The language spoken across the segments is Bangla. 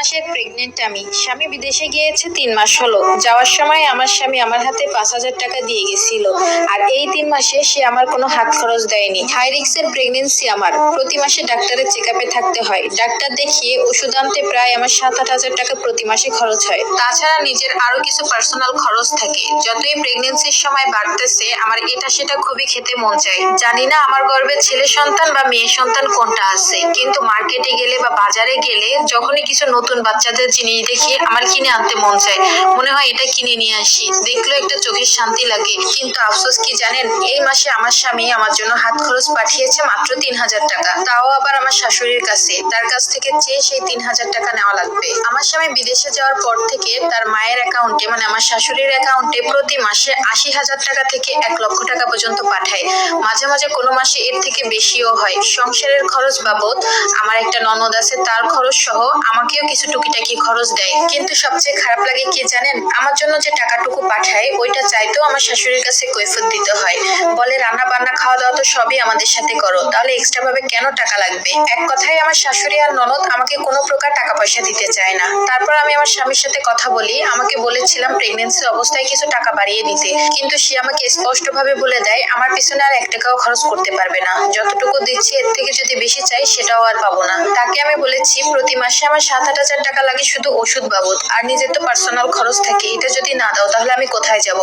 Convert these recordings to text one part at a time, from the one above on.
মাসের প্রেগনেন্ট আমি। স্বামী বিদেশে গিয়েছে 3 মাস হলো। যাওয়ার সময় আমার স্বামী আমার হাতে 5,000 টাকা দিয়ে গেছিল। আর এই 3 মাসে সে আমার কোনো হাত খরচ দেয়নি। হাই রিস্কের প্রেগনেন্সি আমার। প্রতি মাসে ডাক্তারের চেকআপে থাকতে হয়। ডাক্তার দেখিয়ে ওষুধ আনতে প্রায় আমার 7-8 হাজার টাকা প্রতি মাসে খরচ হয়। তাছাড়া নিজের আরো কিছু পার্সোনাল খরচ থাকে। যতই প্রেগনেন্সির সময় বাড়তেছে আমার এটা সেটা খুবই খেতে মন চায়। জানি না আমার গর্ভে ছেলে সন্তান বা মেয়ে সন্তান কোনটা আছে, কিন্তু মার্কেটে গেলে বা বাজারে গেলে যখনই কিছু নতুন বাচ্চাদের জিনিস দেখি আমার কিনে আনতে মন চায়। মনে হয় এটা কিনে নিয়ে আসি, দেখলেও একটা চোখের শান্তি লাগে। কিন্তু আফসোস কি জানেন, এই মাসে আমার স্বামী আমার জন্য হাত খরচ পাঠিয়েছে মাত্র 3,000 টাকা, তাও আবার আমার শাশুড়ির কাছে। তার কাছ থেকে চেয়ে সেই 3,000 টাকা নেওয়া লাগবে। আমার স্বামী বিদেশে যাওয়ার পর থেকে তার মায়ের অ্যাকাউন্টে মানে আমার শাশুড়ির অ্যাকাউন্টে প্রতি মাসে 80,000 টাকা থেকে 1,00,000 টাকা পর্যন্ত পাঠায়। মাঝে মাঝে কোনো মাসে এর থেকে বেশিও হয়। সংসারের খরচ বাবদ আমার একটা ননদ আছে, তার খরচ সহ আমাকেও কিছু টুকিটাকি খরচ দেয়। কিন্তু সবচেয়ে খারাপ লাগে কি জানেন, আমার জন্য যে টাকাটুকু পাঠায় ওইটা চাইতেও আমার শাশুড়ির কাছে কৈফিয়ত দিতে হয়। বলে রান্না বান্না খাওয়া দাওয়া তো সবই আমাদের সাথে করো, তাহলে এক্সট্রা ভাবে কেন টাকা লাগবে। এক কথায় আমার শাশুড়ি আর ননদ আমাকে কোনো প্রকার টাকা পয়সা দিতে চায় না। তারপর আমি আমার স্বামীর সাথে কথা বলি, আমাকে বলেছিলাম প্রেগনেন্সি অবস্থায় কিছু টাকা বাড়িয়ে দিতে, কিন্তু সে আমাকে স্পষ্ট ভাবে বলে দেয় আমার পিছনে আর 1 টাকাও খরচ করতে পারবে না। যতটুকু দিচ্ছি এর থেকে যদি বেশি চাই সেটাও আর পাবো না। তাকে আমি বলেছি প্রতি মাসে আমার 7-8 হাজার টাকা লাগে শুধু ওষুধ বাবদ, আর নিজের তো পার্সোনাল খরচ থাকে, এটা যদি না দাও তাহলে আমি কোথায় যাব।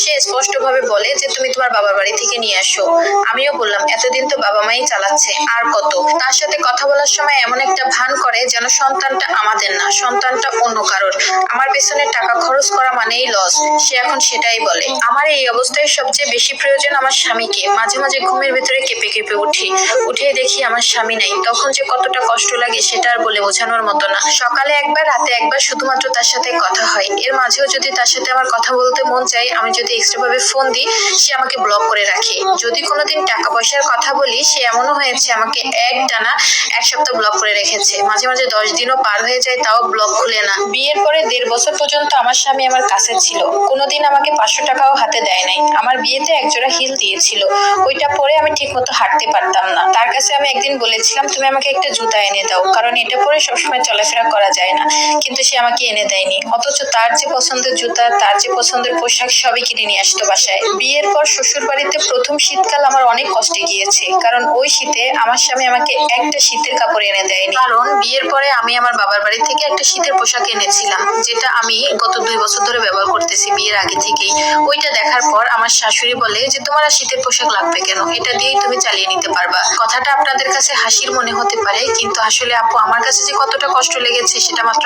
সে স্পষ্ট ভাবে বলে যে তুমি তোমার বাবার বাড়ি থেকে নিয়ে আসো। আমিও বললাম এতদিন তো বাবা মাই চালাচ্ছে, আর কত। তার সাথে কথা বলার সময় এমন একটা ভান করে যেন সন্তানটা আমাদের না, সন্তানটা অন্য কারোর। আমার পেছনে টাকা খরচ করা মানেই লস, সে এখন সেটাই বলে। আমার এই অবস্থায় সবচেয়ে বেশি প্রয়োজন আমার স্বামীকে। মাঝে মাঝে ঘুমের ভিতরে কেঁপে কেঁপে উঠে দেখি আমার স্বামী নাই, তখন যে কতটা কষ্ট লাগে সেটা আর বলে বোঝানোর মতো না। সকালে একবার রাতে একবার শুধুমাত্র তার সাথে কথা হয়। এর মাঝেও যদি তার সাথে আমার কথা বলতে মন চাই, আমি যদি এক্সট্রা ভাবে ফোন দিই সে আমাকে ব্লক করে রাখে। যদি কোনোদিন টাকা পয়সার কথা বলি, সে এমনও হয়েছে আমাকে টানা 1 সপ্তাহ ব্লক করে রেখেছে। মাঝে মাঝে 10 দিনও পার হয়ে যায়, তাও ব্লক খুলে না। বিয়ের পরে 1.5 বছর পর্যন্ত আমার স্বামী আমার কাছে ছিল, কোনোদিন আমাকে 500 টাকাও হাতে দেয় নাই। আমার বিয়েতে একজোড়া হিল দিয়েছিল, ওইটা পরে আমি ঠিক মতো হাঁটতে পারতাম না। তার কাছে আমি একদিন বলেছিলাম তুমি আমাকে একটা জুতা এনে দাও, কারণ এটা পরে সবসময় চলাফেরা করা যায় না, কিন্তু সে আমাকে এনে দেয়নি। অথচ তার যে পছন্দের জুতা, তার যে পছন্দের পোশাক সবই কিনে নিয়ে আসতো বাসায়। বিয়ের পর শ্বশুর বাড়িতে প্রথম শীতকাল আমার অনেক কষ্টে গিয়েছে, কারণ ওই শীতে আমার স্বামী আমাকে একটা শীতের কাপড় এনে দেয়নি। কারণ বিয়ের পরে আমি আমার বাবার বাড়ি থেকে একটা শীতের পোশাক এনেছিলাম, যেটা আমি গত 2 বছর ধরে ব্যবহার করতেছি বিয়ের আগে থেকেই। ওইটা দেখার পর আমার শাশুড়ি বলে যে তোমার আর শীতের পোশাক লাগবে কেন, এটা দিয়েই তুমি চালিয়ে নিতে পারবা। কথাটা আপনাদের কাছে হাসির মনে হতে পারে, কিন্তু আসলে আপু আমার কাছে যে কতটা কষ্ট লেগেছে সেটা মাত্র